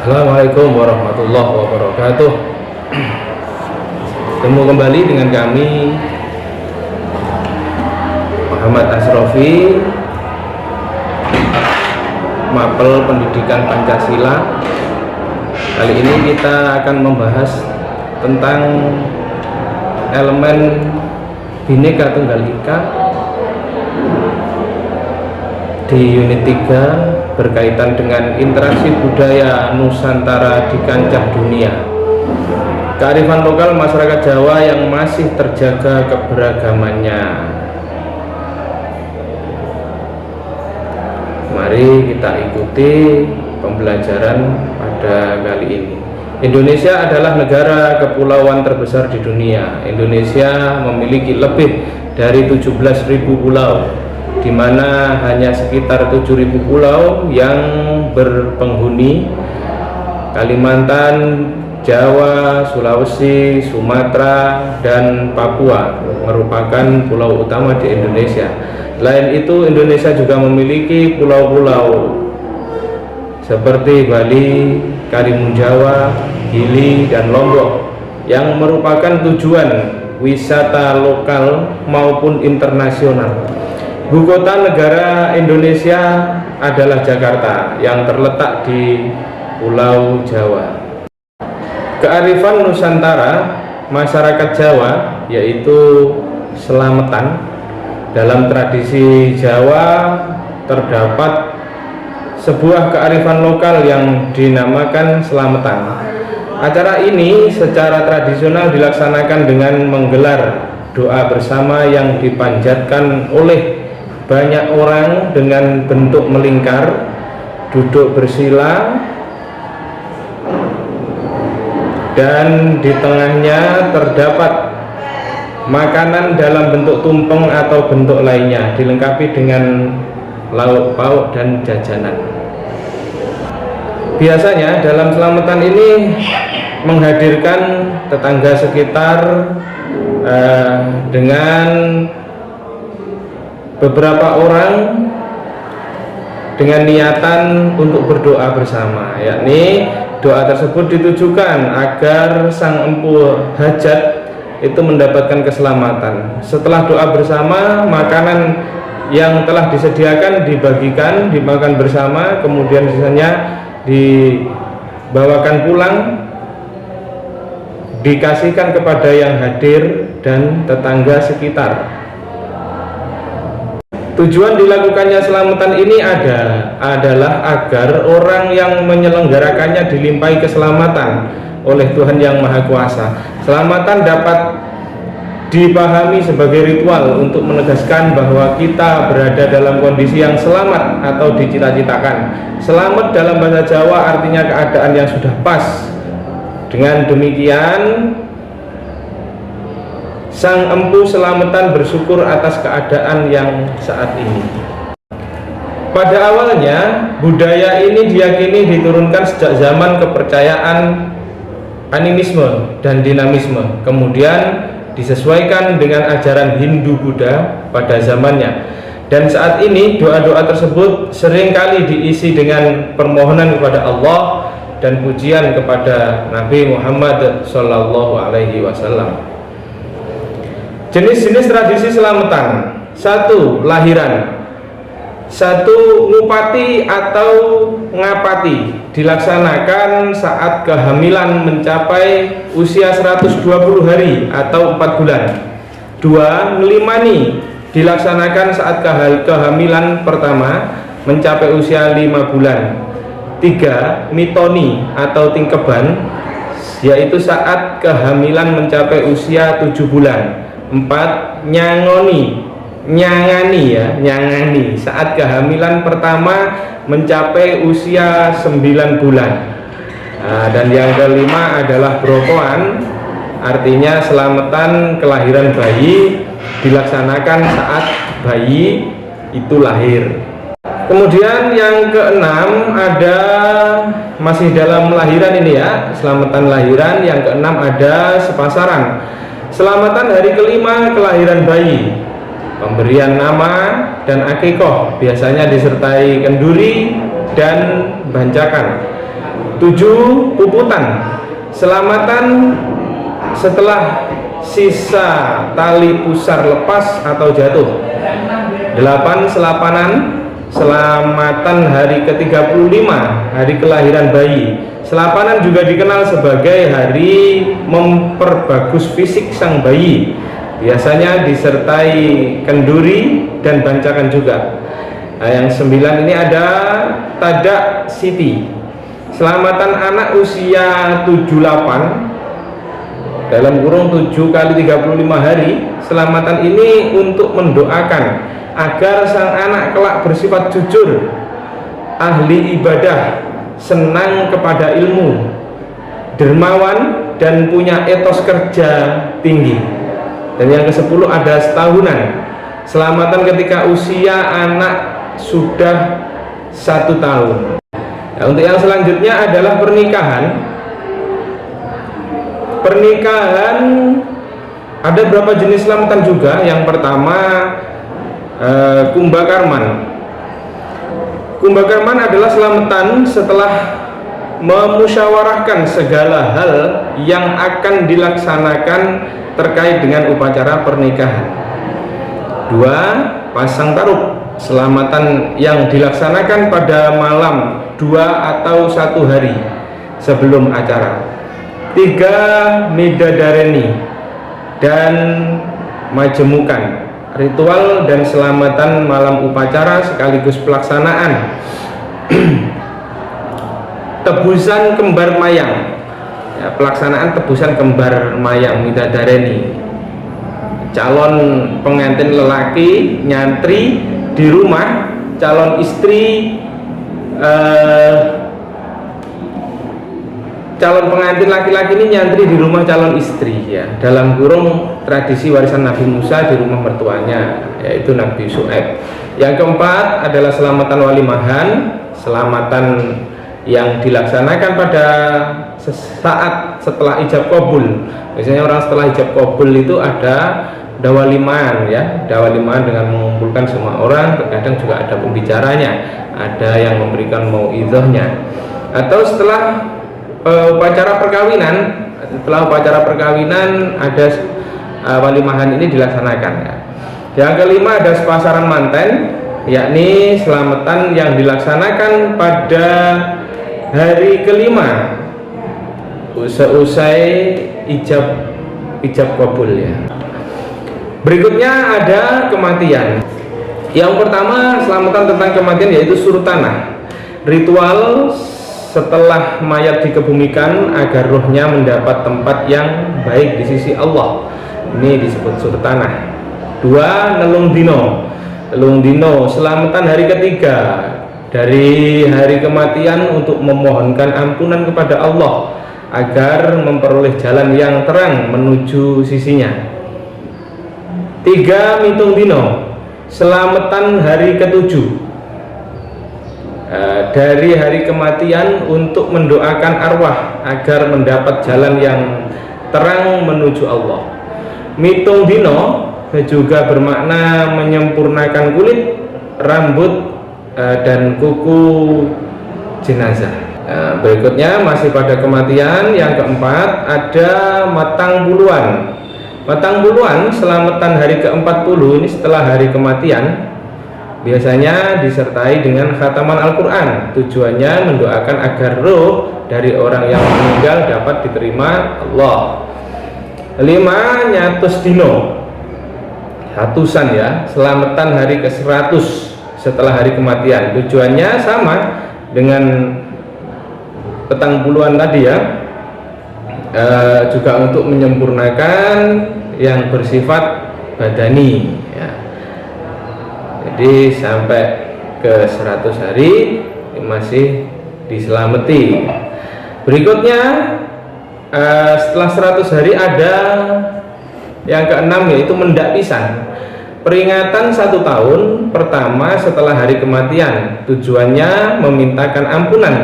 Assalamualaikum warahmatullahi wabarakatuh. Ketemu kembali dengan kami Muhammad Asrofi, Mapel Pendidikan Pancasila. Kali ini kita akan membahas tentang elemen Bhinneka Tunggal Ika di unit 3 berkaitan dengan interaksi budaya Nusantara di kancah dunia, kearifan lokal masyarakat Jawa yang masih terjaga keberagamannya. Mari kita ikuti pembelajaran pada kali ini. Indonesia adalah negara kepulauan terbesar di dunia. Indonesia memiliki lebih dari 17.000 pulau, di mana hanya sekitar 7.000 pulau yang berpenghuni. Kalimantan, Jawa, Sulawesi, Sumatera, dan Papua merupakan pulau utama di Indonesia. Selain itu, Indonesia juga memiliki pulau-pulau seperti Bali, Karimun Jawa, Gili, dan Lombok yang merupakan tujuan wisata lokal maupun internasional. Ibu kota negara Indonesia adalah Jakarta yang terletak di Pulau Jawa. Kearifan Nusantara masyarakat Jawa yaitu selamatan. Dalam tradisi Jawa terdapat sebuah kearifan lokal yang dinamakan selamatan. Acara ini secara tradisional dilaksanakan dengan menggelar doa bersama yang dipanjatkan oleh banyak orang dengan bentuk melingkar, duduk bersila, dan di tengahnya terdapat makanan dalam bentuk tumpeng atau bentuk lainnya, dilengkapi dengan lauk pauk dan jajanan. Biasanya dalam selamatan ini menghadirkan tetangga sekitar dengan beberapa orang dengan niatan untuk berdoa bersama, yakni doa tersebut ditujukan agar sang empu hajat itu mendapatkan keselamatan. Setelah doa bersama, makanan yang telah disediakan dibagikan, dimakan bersama, kemudian sisanya dibawakan pulang, dikasihkan kepada yang hadir dan tetangga sekitar. Tujuan dilakukannya selamatan ini adalah agar orang yang menyelenggarakannya dilimpahi keselamatan oleh Tuhan Yang Maha Kuasa. Selamatan dapat dipahami sebagai ritual untuk menegaskan bahwa kita berada dalam kondisi yang selamat atau dicita-citakan. Selamat dalam bahasa Jawa artinya keadaan yang sudah pas. Dengan demikian, sang empu selamatan bersyukur atas keadaan yang saat ini. Pada awalnya, budaya ini diyakini diturunkan sejak zaman kepercayaan animisme dan dinamisme, kemudian disesuaikan dengan ajaran Hindu-Buddha pada zamannya. Dan saat ini doa-doa tersebut seringkali diisi dengan permohonan kepada Allah dan pujian kepada Nabi Muhammad SAW. Jenis-jenis tradisi selamatan: 1. Lahiran. 1. Ngupati atau ngapati dilaksanakan saat kehamilan mencapai usia 120 hari atau 4 bulan. 2. Ngelimani dilaksanakan saat kehamilan pertama mencapai usia 5 bulan. 3. Mitoni atau tingkeban, yaitu saat kehamilan mencapai usia 7 bulan. 4. Nyangani saat kehamilan pertama mencapai usia 9 bulan. Dan yang kelima adalah brokoan, artinya selamatan kelahiran bayi dilaksanakan saat bayi itu lahir. Kemudian yang keenam ada masih dalam lahiran ini ya, selamatan lahiran. Yang keenam ada sepasaran, selamatan hari kelima kelahiran bayi, pemberian nama dan akikoh, biasanya disertai kenduri dan bancakan. 7. Puputan, selamatan setelah sisa tali pusar lepas atau jatuh. 8. Selapanan, selamatan hari ke-35, hari kelahiran bayi. Selapanan juga dikenal sebagai hari memperbagus fisik sang bayi, biasanya disertai kenduri dan bancakan juga. Nah, yang 9 ini ada tadak siti, selamatan anak usia 78 dalam kurung 7 kali 35 hari. Selamatan ini untuk mendoakan agar sang anak kelak bersifat jujur, ahli ibadah, senang kepada ilmu, dermawan, dan punya etos kerja tinggi. Dan yang ke-10 ada setahunan, selamatan ketika usia anak sudah 1 tahun. Nah, untuk yang selanjutnya adalah pernikahan. Pernikahan ada berapa jenis selamatan juga. Yang pertama, kumbakarman. Kumbakarman adalah selamatan setelah memusyawarahkan segala hal yang akan dilaksanakan terkait dengan upacara pernikahan. 2. Pasang taruh, selamatan yang dilaksanakan pada malam 2 atau 1 hari sebelum acara. 3. Midadareni dan majemukan, ritual dan selamatan malam upacara sekaligus pelaksanaan. Tebusan kembar mayang, ya, pelaksanaan tebusan kembar mayang, midadareni. Calon pengantin lelaki nyantri di rumah calon istri, calon pengantin laki-laki ini nyantri di rumah calon istri, ya, dalam kurung tradisi warisan Nabi Musa di rumah mertuanya, yaitu Nabi Syuaib. Yang keempat adalah selamatan walimahan, selamatan yang dilaksanakan pada saat setelah ijab kabul. Biasanya orang setelah ijab kabul itu ada walimahan, ya, walimahan dengan mengumpulkan semua orang. Terkadang juga ada pembicaranya, ada yang memberikan mauidhahnya. Atau setelah upacara perkawinan, ada walimahan ini dilaksanakan, ya. Yang kelima ada sepasaran manten, yakni selamatan yang dilaksanakan pada hari kelima seusai ijab kabul, ya. Berikutnya ada kematian. Yang pertama, selamatan tentang kematian yaitu surtanah, ritual setelah mayat dikebumikan agar rohnya mendapat tempat yang baik di sisi Allah. Ini disebut surtanah. 2. Nelung dino. Nelung dino, selamatan hari ketiga dari hari kematian untuk memohonkan ampunan kepada Allah agar memperoleh jalan yang terang menuju sisinya. 3. Mitung dino, selamatan hari ketujuh dari hari kematian untuk mendoakan arwah agar mendapat jalan yang terang menuju Allah. Mitung dino juga bermakna menyempurnakan kulit, rambut, dan kuku jenazah. Berikutnya masih pada kematian. Yang keempat ada matang buluan. Matang buluan, selamatan hari ke-40 ini setelah hari kematian, biasanya disertai dengan khataman Al-Quran. Tujuannya mendoakan agar roh dari orang yang meninggal dapat diterima Allah. 5. Nyatus dino, hatusan, ya, selamatan hari ke-100 setelah hari kematian. Tujuannya sama dengan petang puluhan tadi, ya, juga untuk menyempurnakan yang bersifat badani, ya. Jadi sampai ke 100 hari masih diselamati. Berikutnya setelah 100 hari ada yang ke-6 yaitu mendak pisan. Peringatan 1 tahun pertama setelah hari kematian. Tujuannya memintakan ampunan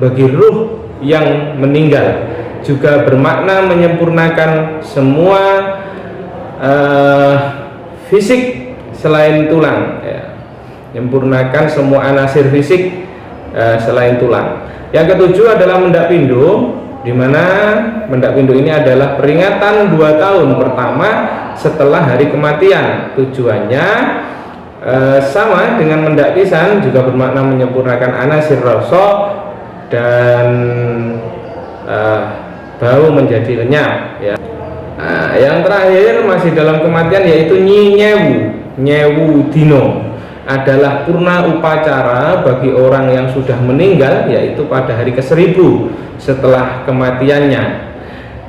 bagi ruh yang meninggal. Juga bermakna menyempurnakan semua fisik selain tulang, ya. Menyempurnakan semua anasir fisik selain tulang. Yang ketujuh adalah mendak pindo, di mana mendak pindo ini adalah peringatan 2 tahun pertama setelah hari kematian. Tujuannya sama dengan mendak pisan, juga bermakna menyempurnakan anasir rasa dan bau menjadi lenyap ya. Nah, yang terakhir masih dalam kematian yaitu nyewu dino adalah purna upacara bagi orang yang sudah meninggal, yaitu pada hari ke-1000 setelah kematiannya.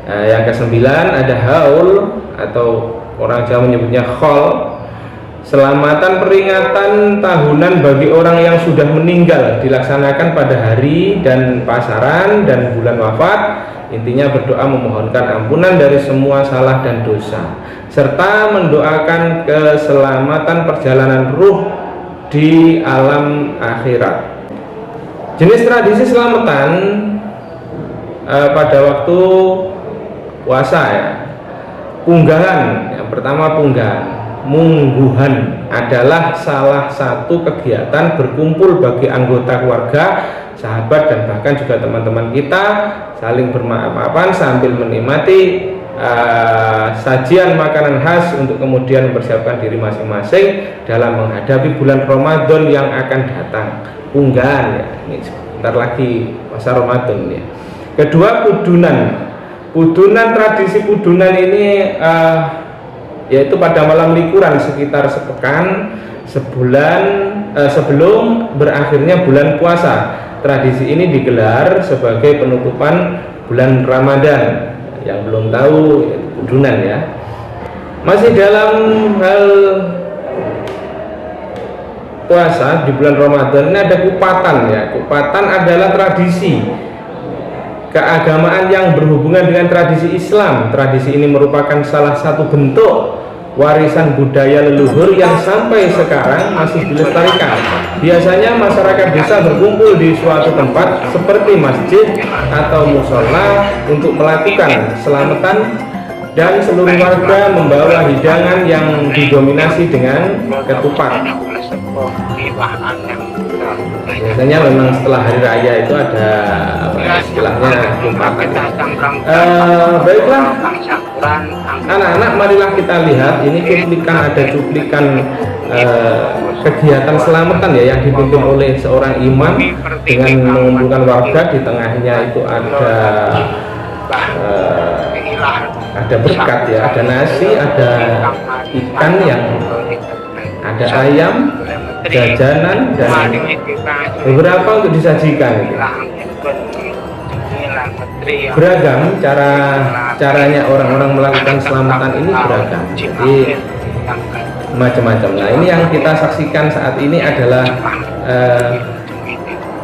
Yang ke-9 ada haul atau orang Jawa menyebutnya khol, selamatan peringatan tahunan bagi orang yang sudah meninggal, dilaksanakan pada hari dan pasaran dan bulan wafat. Intinya berdoa memohonkan ampunan dari semua salah dan dosa, serta mendoakan keselamatan perjalanan ruh di alam akhirat. Jenis tradisi selamatan pada waktu puasa ya. Punggahan, yang pertama mungguhan adalah salah satu kegiatan berkumpul bagi anggota keluarga, sahabat, dan bahkan juga teman-teman kita saling bermaaf-maafan sambil menikmati sajian makanan khas untuk kemudian mempersiapkan diri masing-masing dalam menghadapi bulan Ramadan yang akan datang. Punggahan ya, ini sebentar lagi masa Ramadan ya. Kedua, pudunan, tradisi pudunan ini yaitu pada malam likuran sekitar sepekan sebulan sebelum berakhirnya bulan puasa. Tradisi ini digelar sebagai penutupan bulan Ramadan. Yang belum tahu yaitu pudunan ya. Masih dalam hal puasa di bulan Ramadan ini ada kupatan ya. Kupatan adalah tradisi keagamaan yang berhubungan dengan tradisi Islam. Tradisi ini merupakan salah satu bentuk warisan budaya leluhur yang sampai sekarang masih dilestarikan. Biasanya masyarakat desa berkumpul di suatu tempat seperti masjid atau musola untuk melakukan selamatan, dan seluruh warga membawa hidangan yang didominasi dengan ketupat. Biasanya memang setelah hari raya itu ada istilahnya kupatan. Baiklah anak-anak, marilah kita lihat ini cuplikan kegiatan selamatan ya yang dipimpin oleh seorang imam dengan mengumpulkan warga. Di tengahnya itu ada berkat ya, ada nasi, ada ikan, yang ada ayam, jajanan, dan beberapa untuk disajikan. Beragam caranya orang-orang melakukan selamatan ini beragam, jadi macam-macam. Nah, ini yang kita saksikan saat ini adalah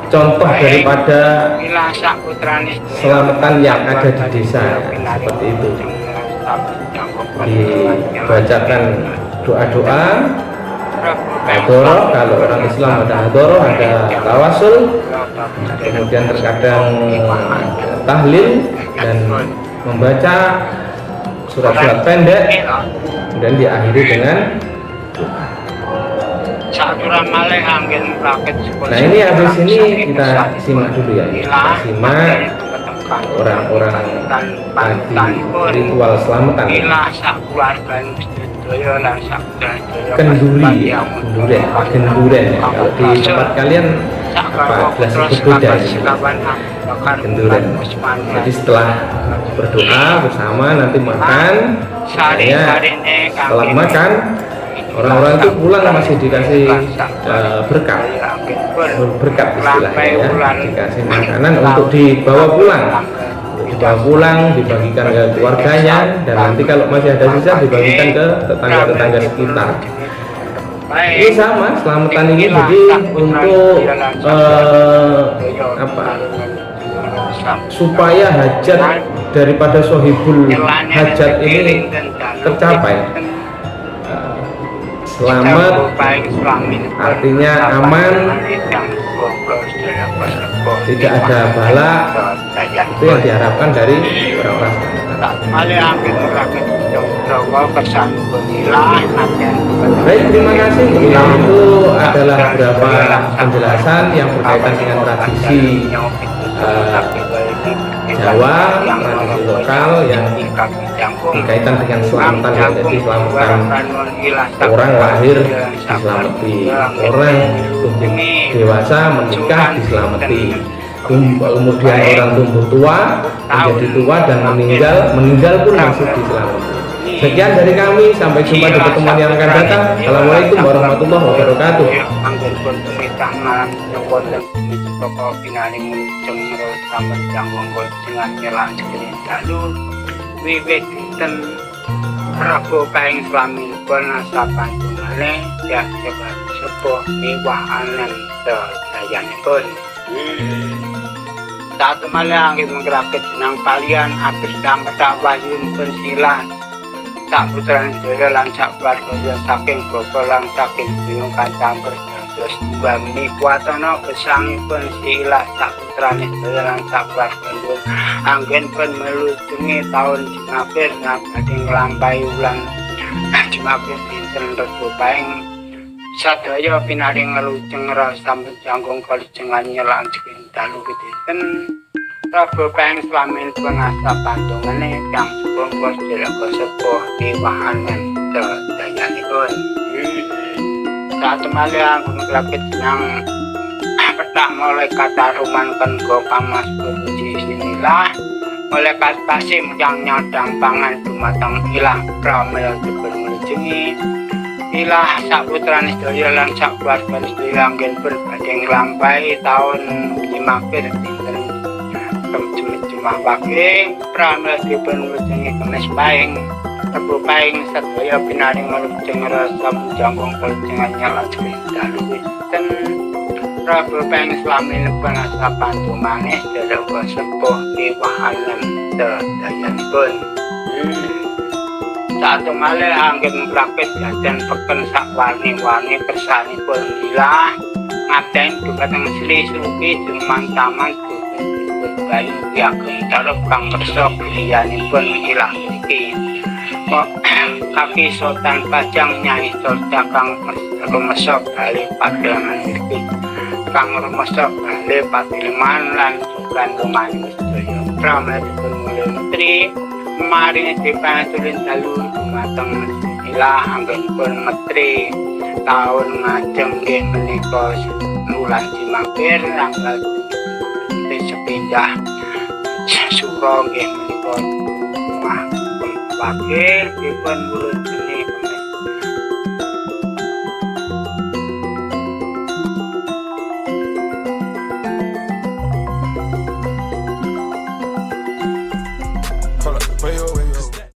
contoh daripada selamatan yang ada di desa ya, seperti itu. Dibacakan doa-doa, hadoroh, kalau orang Islam ada hadoroh, ada tawasul, kemudian terkadang tahlil, dan membaca surat-surat pendek, dan diakhiri dengan nah ini habis ini kita simak dulu ya, kita simak orang-orang tadi ritual selamatan kenduren ya, kalau di tempat kalian apa jelas berbeda kenduren. Jadi setelah berdoa bersama nanti makan, setelah makan orang-orang itu pulang masih dikasih berkat istilahnya ya, dikasih makanan untuk dibawa pulang, dibagikan ke keluarganya, dan nanti kalau masih ada sisa dibagikan ke tetangga-tetangga sekitar. Ini sama selamatan ini, jadi untuk supaya hajat daripada sohibul hajat ini tercapai. Selamat artinya aman, tidak ada bala, itu yang diharapkan dari orang-orang. tak male angin rakit Jawa kersane ilah naten. Baik, terima kasih. Itu adalah beberapa penjelasan yang berkaitan dengan tradisi Jawa, tradisi lokal yang berkaitan dengan selamatan, ya. Jadi selamatan orang lahir diselamati, orang tumbuh dewasa menikah diselamati, kemudian orang tumbuh tua menjadi tua dan meninggal pun masih diselamati. Sekian dari kami, sampai jumpa di pertemuan yang akan datang. Assalamualaikum warahmatullahi wabarakatuh. Prabu kaing slamin pun sapan tumane ya coba sepuh mewah anem dayanipun. Saat malang itu menggerakkan jenang kalian habis sedang tak wajib pensilan tak putaran jaya lancak keluarga saking gogolang saking bingung kacang berterus dua meni kuatana besangi pensilah tak putaran jaya lancak keluarga angin pun melusungi tahun Jumapir ngabading lampai ulang Jumapir dinten rebu paing sadaya pinaring ngeluceng rasa menjanggung kali jengan nyelang cekin dalu dinten Prabu paing slamin pengasa pandungane yang sepung bos dirego sepuh diwahanen dayanipun. Saat mali anggun kelapit senang petak mulai kata rumankan gokang mas berpuji sinilah oleh pasim yang nyadang pangan dumateng ilah pramil diberi melujengi ilah sak putrane sedaya lan sak keluarga sedaya anggen berbanding lampai tahun Jumapir dinten Jumah Wage pramil diberi melujengi kemis paing Rebu paing sedaya pinaring melujeng rasa menjanggung kelujengan nyala dalu dinten Prabu paing slamin penasa pantu manis dadawa sepuh niwahanem dayanipun. Saat malih anggen prakit jajan peken sak warni-warni kersanipun ilah ngaten dumateng Sri Suki Jumang Taman bayu ageng darep kang kersa liyanipun ilah iki. Kaki Sultan Pajang Nyai Sultan kang rumesok kali padangan iki. Kang rumesok kali patiliman lan sukan rumani sedaya. Pramilipun mulih menteri mari dipantulin dalu dumateng ilah anggenipun metri tahun ngajeng nggih menika bulan Jumapir tanggal sepindah suro nggih menika Wage dipun mulih